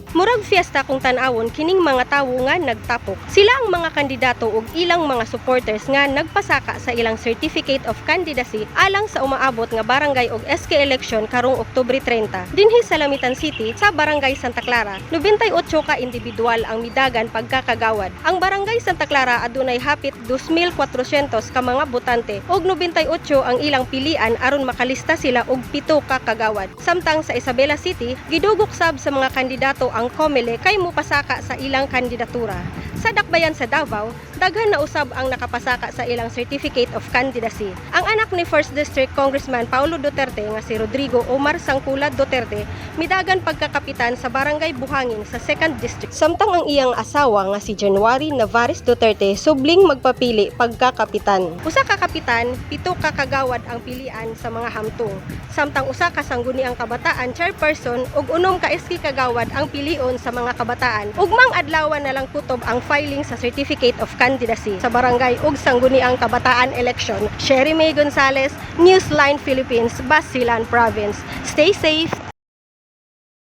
Murag fiesta kung tan-awon kining mga tawo nga nagtapok. Sila ang mga kandidato ug ilang mga supporters nga nagpasaka sa ilang Certificate of Candidacy alang sa umaabot nga barangay ug SK election karong Oktubre 30. Dinhi sa Lamitan City sa Barangay Santa Clara, 98 ka individual ang midagan pagkakagawad. Ang Barangay Santa Clara adunay hapit 2,400 ka mga botante ug 98 ang ilang pilian aron makalista sila og 7 ka kagawad. Samtang sa Isabela City, gidugok sab sa mga kandidato ang COMELE kay mopasaka sa ilang kandidatura. Sa Dakbayan sa Davao, daghan na usab ang nakapasaka sa ilang Certificate of Candidacy. Ang anak ni 1st District Congressman Paulo Duterte nga si Rodrigo Omar Sangkulad Duterte midagan pagkakapitan sa Barangay Buhangin sa 2nd District. Samtang ang iyang asawa nga si January Navares Duterte subling magpapili pagkakapitan. Usa ka kapitan, 7 ka kagawad ang pilian sa mga hamtong. Samtang usa ka sangguniang kabataan chairperson ug 6 ka SK kagawad ang pilion sa mga kabataan. Ugmang adlawan na lang kutob ang filing sa Certificate of Candidacy sa barangay ug sangguniang kabataan election. Sherry May Gonzalez, Newsline Philippines, Basilan Province. Stay safe!